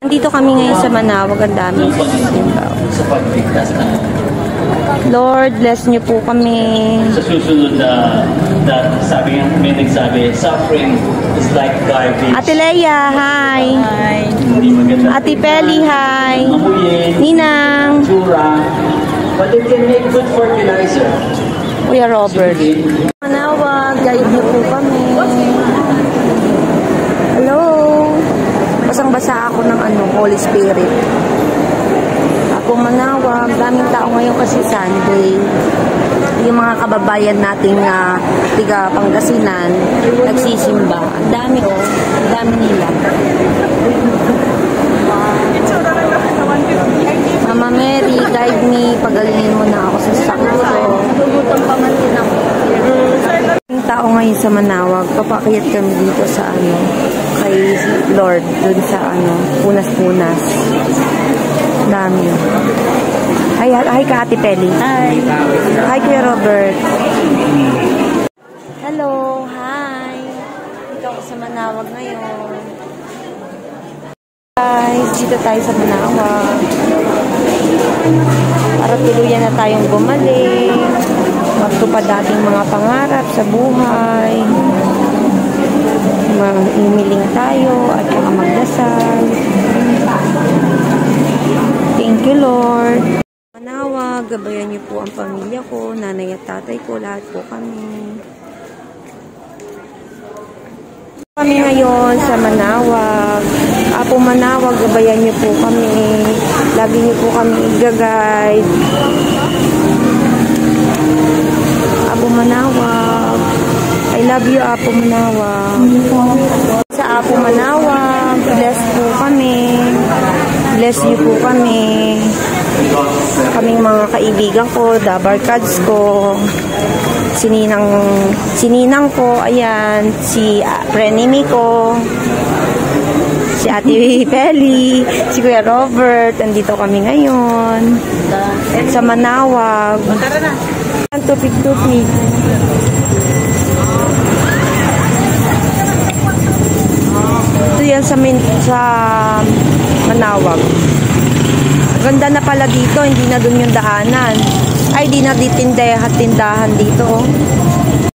Dito kami ngayon sa Manawag, ang daming simbaw. Lord, bless niyo po kami. Sa susunod na sabi nga, may nagsabi, suffering is like garbage. Ate Leia, hi. Hi. Ate Peli, hi. Ninang. Tsura. But it can make good fertilizer. Kuya Robert. Manawag, guide niyo po kami. Hello. Basang-basa ako ng Holy Spirit. Ako Manawag, daming tao ngayon kasi Sunday. Yung mga kababayan nating tiga Pangasinan, nagsisimba. Ang dami ang dami nila. Mama Mary, guide me, pagalingin mo na ako sa sakit ko. Nagugutom pa man din ako. Yung tao ngayon sa Manawag, papakiyat kami dito sa kay Lord, dun sa punas-punas. Dami. Hi ka, Ate Peli. Hi. Hi, Kuya Robert. Hello, hi. Dito ako sa Manawag ngayon. Guys, dito tayo sa Manawag. Para tuluyan na tayong gumaling. Magtupad dating mga pangarap sa buhay. Umiling tayo at saka magdasal. Thank you, Lord. Manawag, gabayan niyo po ang pamilya ko, nanay at tatay ko, lahat po kami. Kami ngayon sa Manawag. Apo Manawag, gabayan niyo po kami. Lagi niyo po kami i-guide. Apo Manawag. I love you, Apo Manawag. Sa Apo Manawag, bless po kami. Bless niyo po kami. Kaming mga kaibigan ko, the barkads ko. Sininang ko, ayan, si frenemy ko, si Ate Peli, si Kuya Robert, andito kami ngayon. Sa Manawag. Ang tupig-tupig. Ito yan sa Manawag. Ganda na pala dito, hindi na dun yung daanan. Ay, di na tindahan dito, oh.